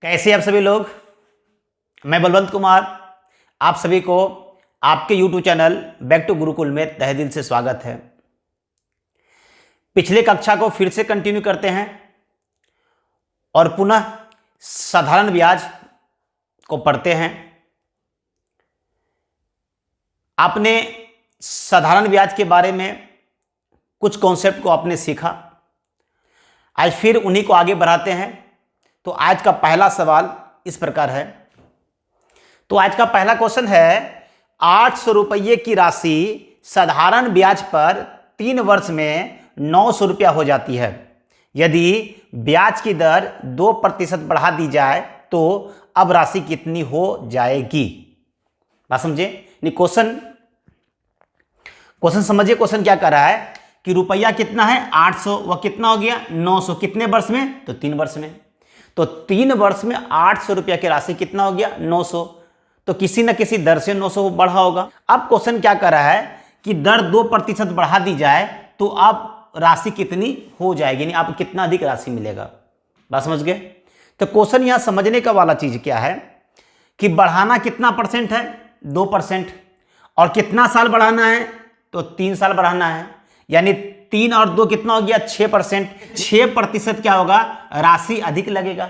कैसे आप सभी लोग। मैं बलवंत कुमार, आप सभी को आपके YouTube channel back to Gurukul में तहे दिल से स्वागत है। पिछले कक्षा को फिर से कंटिन्यू करते हैं और पुनः साधारण ब्याज को पढ़ते हैं। आपने साधारण ब्याज के बारे में कुछ कॉन्सेप्ट को आपने सीखा, आज फिर उन्हीं को आगे बढ़ाते हैं। तो आज का पहला सवाल इस प्रकार है। तो आज का पहला क्वेश्चन है, 800 रुपये की राशि साधारण ब्याज पर 3 वर्ष में 900 रुपया हो जाती है। यदि ब्याज की दर 2% बढ़ा दी जाए तो अब राशि कितनी हो जाएगी। बात समझे? क्वेश्चन समझिए। क्वेश्चन क्या कर रहा है कि रुपया कितना है 800, वह कितना हो गया 900। कितने वर्ष में? तो 3 वर्ष में। तो 3 वर्ष में 800 रुपया की राशि कितना हो गया 900। तो किसी न किसी दर से 900 बढ़ा होगा। अब क्वेश्चन क्या कर रहा है कि दर 2% बढ़ा दी जाए तो अब राशि कितनी हो जाएगी, यानी आपको कितना अधिक राशि मिलेगा। बात समझ गए? तो क्वेश्चन यहां समझने का वाला चीज क्या है कि बढ़ाना कितना परसेंट है 2%, और कितना साल बढ़ाना है तो 3 साल बढ़ाना है, यानी 3 और 2 कितना हो गया 6%। 6% क्या होगा, राशि अधिक लगेगा।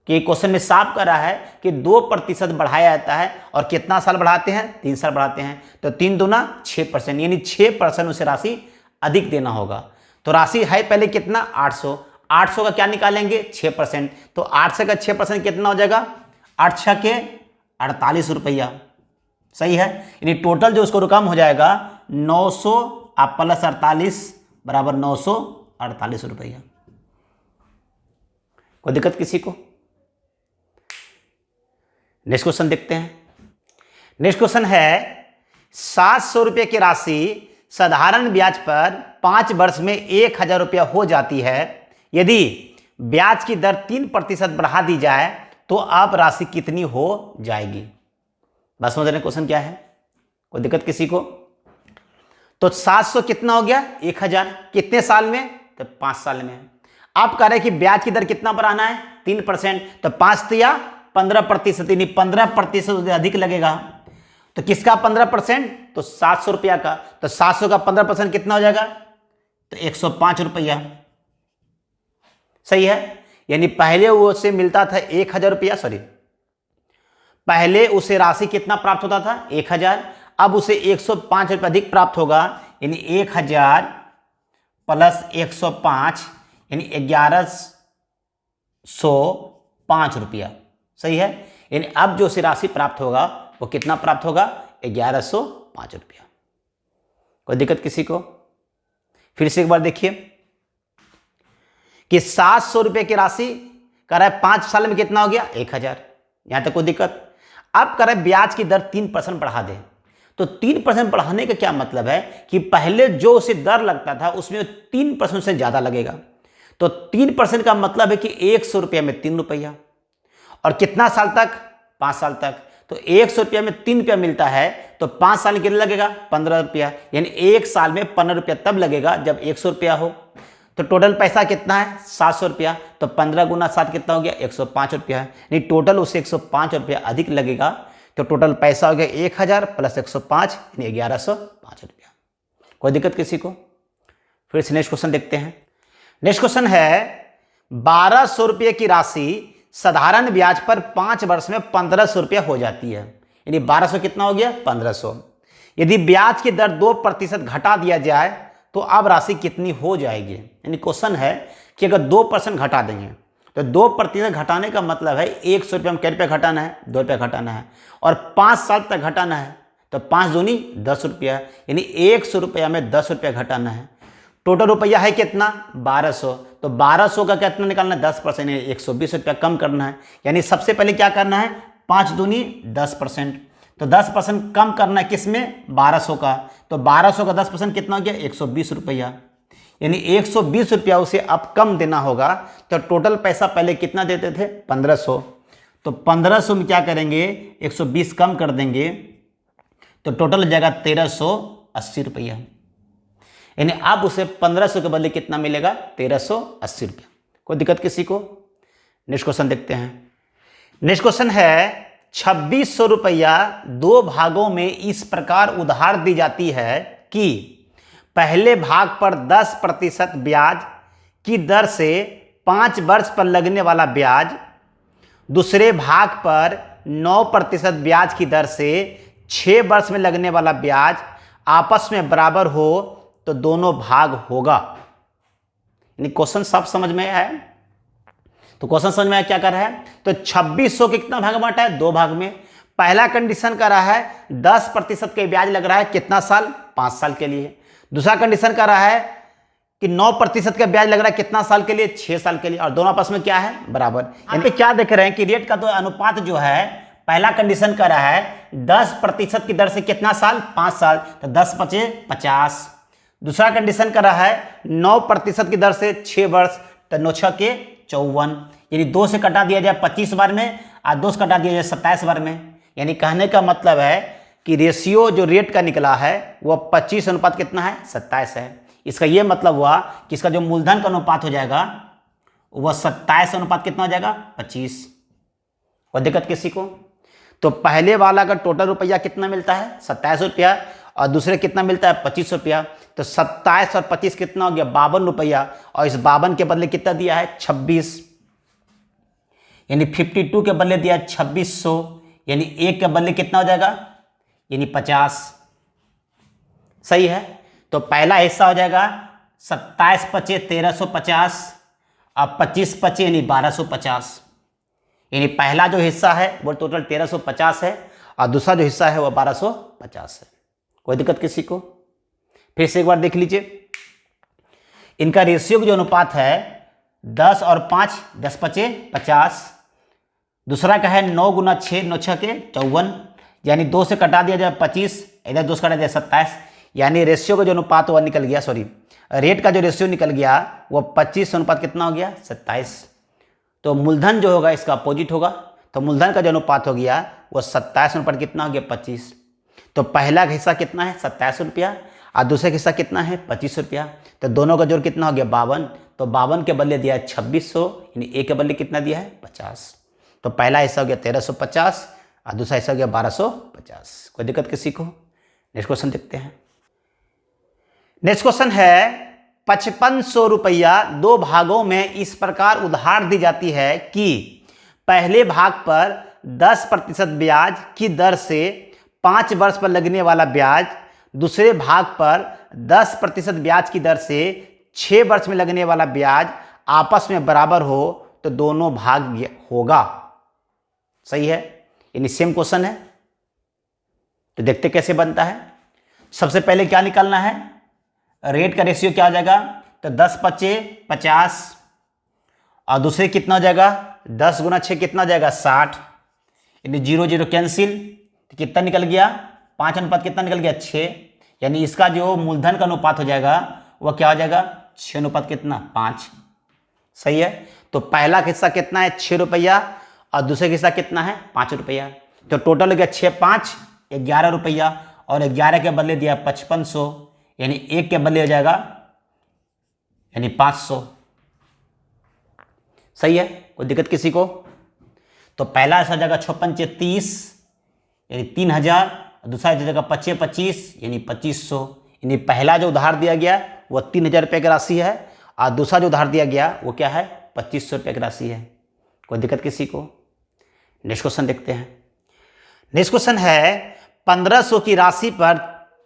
कि क्वेश्चन में साफ कर रहा है कि 2% बढ़ाया जाता है और कितना साल बढ़ाते हैं 3 साल बढ़ाते हैं। तो 3 दूना 6%, यानी 6% उसे राशि अधिक देना होगा। तो राशि है पहले कितना 800। 800 का क्या निकालेंगे 6%। तो 800 का 6% कितना हो जाएगा 8 6 के 48 रुपया। सही है, यानी टोटल जो उसको रकम हो जाएगा 900 आप प्लस 48 बराबर 948 रुपया। कोई दिक्कत किसी को? नेक्स्ट क्वेश्चन देखते हैं। नेक्स्ट क्वेश्चन है, 700 रुपये की राशि साधारण ब्याज पर 5 वर्ष में 1000 रुपया हो जाती है। यदि ब्याज की दर 3% बढ़ा दी जाए तो अब राशि कितनी हो जाएगी। बस समझ रहे क्वेश्चन क्या है? कोई दिक्कत किसी को? तो 700 कितना हो गया 1000, कितने साल में तो 5 साल में। आप कह रहे हैं कि ब्याज की दर कितना बढ़ाना है 3%, तो 5 या 15%, यानी 15% अधिक लगेगा। तो किसका 15%? तो 700 रुपया का। तो 700 का 15% कितना हो जाएगा तो 105 रुपया। सही है, यानी पहले वो से मिलता था 1000 रुपया, सॉरी पहले उसे राशि कितना प्राप्त होता था 1000, अब उसे 105 रुपये अधिक प्राप्त होगा, यानी 1000 प्लस 105 यानी 1105 रुपया। सही है, यानी अब जो उसे राशि प्राप्त होगा वो कितना प्राप्त होगा 1105 रुपया। कोई दिक्कत किसी को? फिर से एक बार देखिए कि 700 रुपये की राशि कर रहा है 5 साल में कितना हो गया 1000। यहां तक कोई दिक्कत? अब कर रहे ब्याज की दर 3% बढ़ा दे। तो 3% बढ़ाने का क्या मतलब है कि पहले जो उसे दर लगता था उसमें 3% से ज्यादा लगेगा। तो 3% का मतलब है कि 100 रुपया में 3 रुपया, और कितना साल तक 5 साल तक। तो 100 रुपया में 3 रुपया मिलता है, तो 5 साल में कितना लगेगा 15 रुपया, यानी 1 साल में 15 रुपया तब लगेगा जब 100 रुपया हो। तो टोटल पैसा कितना है 700 रुपया, तो 15 गुना 7 कितना हो गया 105 रुपया है, यानी टोटल उसे 105 रुपया अधिक लगेगा। तो टोटल पैसा हो गया 1000 प्लस 105 यानी 1105 रुपया। कोई दिक्कत किसी को? फिर से नेक्स्ट क्वेश्चन देखते हैं। नेक्स्ट क्वेश्चन है, 1200 रुपये की राशि साधारण ब्याज पर 5 वर्ष में 1500 रुपया हो जाती है, यानी 1200 कितना हो गया 1500। यदि ब्याज की दर 2% घटा दिया जाए तो अब राशि कितनी हो जाएगी। यानी क्वेश्चन है कि अगर 2% घटा देंगे तो 2% घटाने का मतलब है 100 रुपये में क्या रुपया घटाना है 2 रुपया घटाना है, और 5 साल तक घटाना है। तो 5 दूनी 10 रुपया, यानी 100 रुपया में 10 रुपया घटाना है। टोटल रुपया है कितना 1200, तो 1200 का कितना निकालना है 10%, 120 रुपया कम करना है। यानी सबसे पहले क्या करना है 5 दूनी 10%, तो 10% कम करना है किसमें 1200 का। तो 1200 का 10% कितना हो गया 120 रुपया। यानी 120 रुपया उसे अब कम देना होगा। तो टोटल पैसा पहले कितना देते थे 1500, तो 1500 में क्या करेंगे 120 कम कर देंगे तो टोटल हो जाएगा 1380 रुपया। यानी अब उसे 1500 के बदले कितना मिलेगा 1380 रुपया। कोई दिक्कत किसी को? नेक्स्ट क्वेश्चन देखते हैं। नेक्स्ट क्वेश्चन है 2600 रुपया दो भागों में इस प्रकार उधार दी जाती है कि पहले भाग पर 10% ब्याज की दर से 5 वर्ष पर लगने वाला ब्याज दूसरे भाग पर 9% ब्याज की दर से 6 वर्ष में लगने वाला ब्याज आपस में बराबर हो तो दोनों भाग होगा। यानी क्वेश्चन सब समझ में आया? तो क्वेश्चन समझ में आया क्या कर रहा है? तो 2600 के कितना भाग बांटा है? 2 भाग में। पहला कंडीशन कर रहा है 10% के ब्याज लग रहा है कितना साल? 5 साल के लिए। दूसरा कंडीशन कर रहा है कि 9% का ब्याज लग रहा है कितना साल के लिए? 6 साल के लिए। और दोनों आपस में क्या है? बराबर। यहाँ पे क्या देख रहे हैं कि रेट का तो अनुपात जो है पहला कंडीशन कर रहा है 10% की दर से कितना साल? 5 साल। तो 10 पचे 50। दूसरा कंडीशन कर रहा है 9% की दर से 6 वर्ष। तो 9 6 के 54। यानी 2 से कटा दिया जाए 25 बार में और 2 से कटा दिया जाए 27 बार में। यानी कहने का मतलब है कि रेशियो जो रेट का निकला है वह 25 अनुपात कितना है? 27 है। इसका यह मतलब हुआ कि इसका जो मूलधन का अनुपात हो जाएगा वह 27 अनुपात कितना हो जाएगा? 25। और दिक्कत किसी को? तो पहले वाला का टोटल रुपया कितना मिलता है? 27 रुपया और दूसरे कितना मिलता है? 25 रुपया। तो 27 और 25 कितना हो गया? 52 रुपया। और इस 52 के बदले कितना दिया है? 26। यानी 52 के बदले दिया 2600। यानी 1 के बदले कितना हो जाएगा? यानी 50। सही है। तो पहला हिस्सा हो जाएगा 27 पचे 1350 और 25 पचे यानी 1250। यानी पहला जो हिस्सा है वो टोटल 1350 है और दूसरा जो हिस्सा है वो 1250 है। कोई दिक्कत किसी को? फिर से एक बार देख लीजिए। इनका रेशियो जो अनुपात है 10 और 5 10 पचे 50। दूसरा का है 9 गुना 6 9 6 के 54। यानी 2 से कटा दिया जाए 25, इधर 2 से कटा दिया 27। यानी रेशियो का जो अनुपात वह निकल गया, सॉरी रेट का जो रेशियो निकल गया वह 25 अनुपात कितना हो गया? 27। तो मूलधन जो होगा इसका अपोजिट होगा। तो मूलधन का जो अनुपात हो गया वह 27 अनुपात कितना हो गया? 25। तो पहला हिस्सा कितना है? 27 रुपया और दूसरा हिस्सा कितना है? 25 रुपया। तो दोनों का जोड़ कितना हो गया? 52। तो 52 के बदले दिया है 2600। यानी 1 के बदले कितना दिया है? 50। तो पहला हिस्सा हो गया 1350 और दूसरा हिस्सा हो गया 1250। कोई दिक्कत किसी को? नेक्स्ट क्वेश्चन देखते हैं। नेक्स्ट क्वेश्चन है 5500 रुपया दो भागों में इस प्रकार उधार दी जाती है कि पहले भाग पर 10% ब्याज की दर से 5 वर्ष पर लगने वाला ब्याज दूसरे भाग पर 10% ब्याज की दर से 6 वर्ष में लगने वाला ब्याज आपस में बराबर हो तो दोनों भाग होगा। सही है। यानी सेम क्वेश्चन है। तो देखते कैसे बनता है। सबसे पहले क्या निकालना है? रेट का रेशियो क्या हो जाएगा? तो 10 पचे 50 और दूसरे कितना हो जाएगा? 10 गुना 6 कितना हो जाएगा? 60। यानी 0 0 कैंसिल। तो कितना निकल गया? 5 अनुपात कितना निकल गया? 6। यानी इसका जो मूलधन का अनुपात हो जाएगा वह क्या हो जाएगा? 6 अनुपात कितना? 5। सही है। तो पहला हिस्सा कितना है? 6 रुपया और दूसरे हिस्सा कितना है? 5 रुपया। तो टोटल हो गया 6 5 11 रुपया और 11 के बदले दिया 5500। यानी 1 के बदले हो जाएगा यानी 500। सही है। कोई दिक्कत किसी को? तो पहला ऐसा जाएगा 6 पंचे 30 यानी 3000 और दूसरा जगह 5 25 यानी 2500। यानी पहला जो उधार दिया गया वह 3000 रुपये की राशि है और दूसरा जो उधार दिया गया वो क्या है? 2500 रुपये की राशि है। कोई दिक्कत किसी को? नेक्स्ट क्वेश्चन देखते हैं। नेक्स्ट क्वेश्चन है 1500 की राशि पर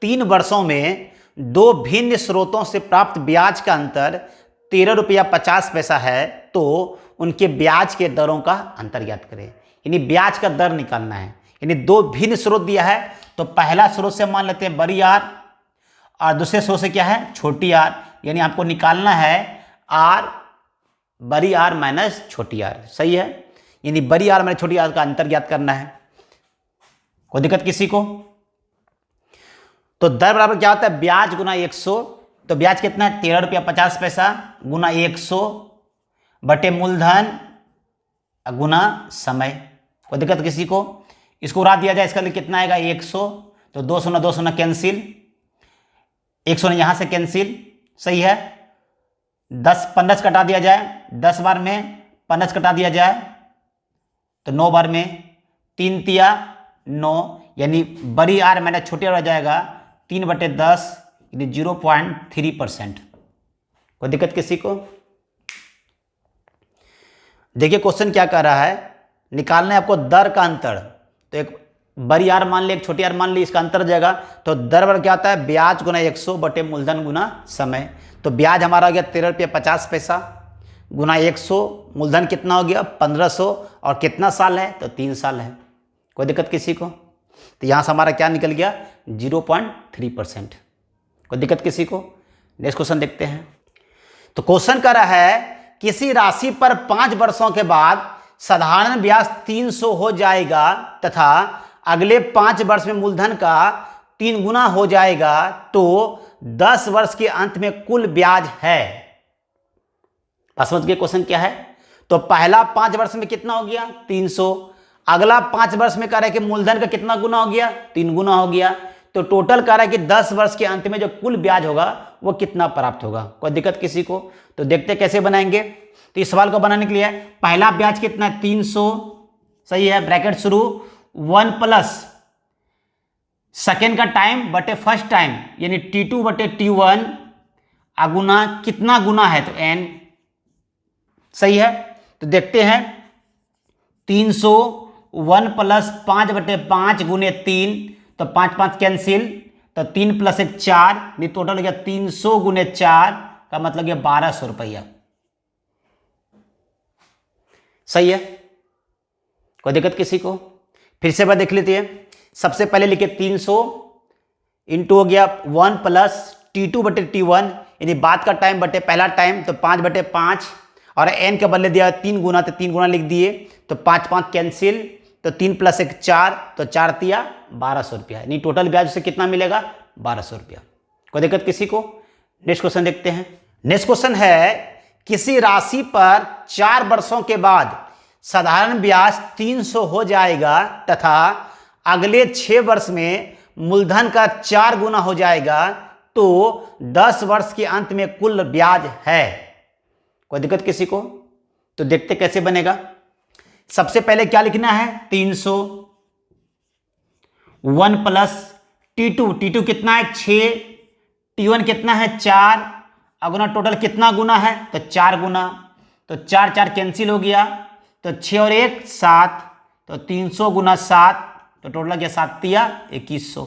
3 वर्षों में दो भिन्न स्रोतों से प्राप्त ब्याज का अंतर 13 रुपया 50 पैसा है तो उनके ब्याज के दरों का अंतर ज्ञात करें। यानी ब्याज का दर निकालना है। यानी दो भिन्न स्रोत दिया है तो पहला स्रोत से मान लेते हैं बड़ी आर और दूसरे स्रोत से क्या है? छोटी आर। यानी आपको निकालना है आर बड़ी आर माइनस छोटी आर। सही है। यानी बड़ी आर माइनस छोटी आर का अंतर ज्ञात करना है। कोई दिक्कत किसी को? तो दर बराबर क्या होता है? ब्याज गुना 100। तो ब्याज कितना है 13 रुपया 50 पैसा गुना 100 बटे मूलधन गुना समय। कोई दिक्कत किसी को? इसको उड़ा दिया जाए, इसका लिए कितना आएगा 100, तो 2 शून्य 2 शून्य कैंसिल, 1 शून्य यहाँ से कैंसिल, सही है। 10 15 कटा दिया जाए, 10 बार में 15 कटा दिया जाए तो 9 बार में 3 तिया 9, यानी बड़ी आर माइनस छोटी आर हो जाएगा 3/10 यानी 0.3%। कोई दिक्कत किसी को? देखिए क्वेश्चन क्या कर रहा है, निकालना है आपको दर का अंतर। तो एक बड़ी आर मान ली, एक छोटी आर मान ली, इसका अंतर हो जाएगा। तो दर बराबर क्या होता है ब्याज गुना 100 बटे मूलधन गुना समय। तो ब्याज हमारा हो गया 13 रुपया 50 पैसा गुना 100, मूलधन कितना हो गया 1500, और कितना साल है तो 3 साल है। कोई दिक्कत किसी को? तो यहाँ से हमारा क्या निकल गया 0.3%। कोई दिक्कत किसी को? नेक्स्ट क्वेश्चन देखते हैं। तो क्वेश्चन कर रहा है किसी राशि पर 5 वर्षों के बाद साधारण ब्याज 300 हो जाएगा तथा अगले 5 वर्ष में मूलधन का 3 गुना हो जाएगा, तो 10 वर्ष के अंत में कुल ब्याज है। समझ गए क्वेश्चन क्या है? तो पहला 5 वर्ष में कितना हो गया 300, अगला 5 वर्ष में कह रहा है कि मूलधन का कितना गुना हो गया 3 गुना हो गया। तो टोटल कह रहा है कि 10 वर्ष के अंत में जो कुल ब्याज होगा वो कितना प्राप्त होगा। कोई दिक्कत किसी को? तो देखते कैसे बनाएंगे। तो इस सवाल को बनाने के लिए पहला ब्याज कितना है 300, सही है, ब्रैकेट शुरू 1 प्लस सेकेंड का टाइम बटे फर्स्ट टाइम यानी T2 बटे T1 अगुना कितना गुना है तो n, सही है। तो देखते हैं 300 1 प्लस 5 बटे 5 गुने 3, तो 5 5 कैंसिल, तो 3 प्लस 1 4, नहीं टोटल हो गया 300 गुने 4 का मतलब गया 1200 रुपया, सही है। कोई दिक्कत किसी को? फिर से बात देख लेते हैं। सबसे पहले लिखे 300 इंटू हो गया 1 प्लस T2 बटे T1 यानी बाद का टाइम बटे पहला टाइम, तो 5 बटे 5, और n के बदले दिया 3 गुना, तो 3 गुना लिख दिए, तो 5 5 कैंसिल, तो 3 प्लस 1 4, तो 4 तिया 1200 रुपया, यानी टोटल ब्याज से कितना मिलेगा 1200 रुपया। कोई दिक्कत किसी को? नेक्स्ट क्वेश्चन देखते हैं। नेक्स्ट क्वेश्चन है किसी राशि पर 4 वर्षों के बाद साधारण ब्याज 300 हो जाएगा तथा अगले 6 वर्ष में मूलधन का 4 गुना हो जाएगा, तो 10 वर्ष के अंत में कुल ब्याज है। कोई दिक्कत किसी को? तो देखते कैसे बनेगा। सबसे पहले क्या लिखना है 300 1 प्लस T2 कितना है 6, T1 कितना है 4, अगुना टोटल कितना गुना है तो 4 गुना, तो 4 4 कैंसिल हो गया, तो 6 और 1 7, तो 300 गुना 7, तो टोटल गया 7 तिया 2100।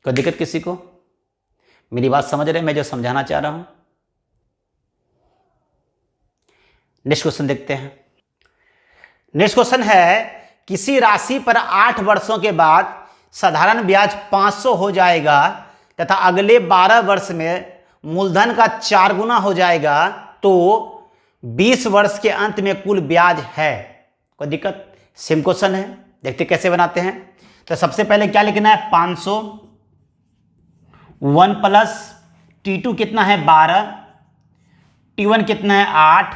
कोई दिक्कत किसी को? मेरी बात समझ रहे हैं मैं जो समझाना चाह रहा हूं? नेक्स्ट क्वेश्चन देखते हैं। नेक्स्ट क्वेश्चन है किसी राशि पर 8 वर्षों के बाद साधारण ब्याज 500 हो जाएगा तथा अगले 12 वर्ष में मूलधन का 4 गुना हो जाएगा, तो 20 वर्ष के अंत में कुल ब्याज है। कोई दिक्कत? सेम क्वेश्चन है, देखते कैसे बनाते हैं। तो सबसे पहले क्या लिखना है 500 1 प्लस T2 कितना है 12, T1 कितना है 8,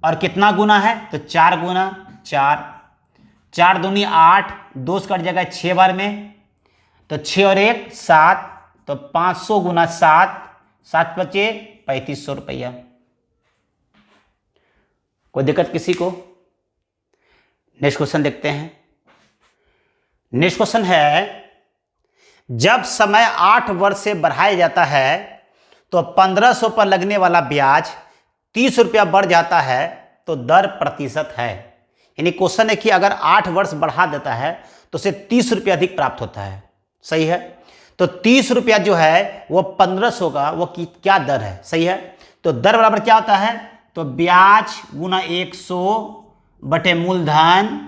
और कितना गुना है तो 4 गुना 4, 4 दूनी 8, 2 से कट जाएगा 6 बार में, तो 6 और 1 7, तो 500 गुना 7, 7 बचे 3500 रुपया। कोई दिक्कत किसी को? नेक्स्ट क्वेश्चन देखते हैं। नेक्स्ट क्वेश्चन है जब समय 8 वर्ष से बढ़ाया जाता है तो 1500 पर लगने वाला ब्याज 30 रुपया बढ़ जाता है, तो दर प्रतिशत है। यानी क्वेश्चन है कि अगर 8 वर्ष बढ़ा देता है तो उसे 30 रुपया अधिक प्राप्त होता है, सही है। तो 30 रुपया जो है वो 1500 का वो क्या दर है, सही है। तो दर बराबर क्या होता है तो ब्याज गुना 100 बटे मूलधन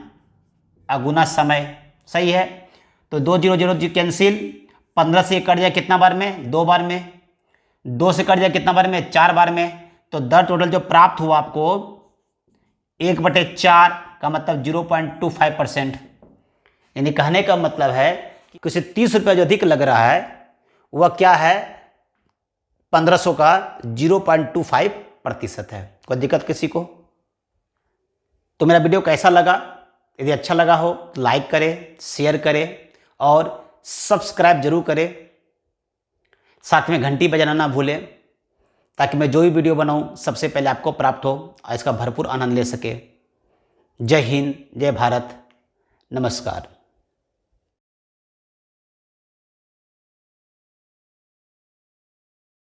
गुना समय, सही है। तो 2 0 0 0 कैंसिल, 15 से कट जाए कितना बार में 2 बार में, 2 से कट जाए कितना बार में 4 बार में, तो दर टोटल जो प्राप्त हुआ आपको 1/4 का मतलब 0.25%। यानी कहने का मतलब है किसी 30 रुपये जो अधिक लग रहा है वह क्या है, 1500 का 0.25% है। कोई दिक्कत किसी को? तो मेरा वीडियो कैसा लगा? यदि अच्छा लगा हो तो लाइक करें, शेयर करें और सब्सक्राइब जरूर करें। साथ में घंटी बजाना ना भूलें ताकि मैं जो भी वीडियो बनाऊं सबसे पहले आपको प्राप्त हो और इसका भरपूर आनंद ले सके। जय हिंद, जय भारत, नमस्कार।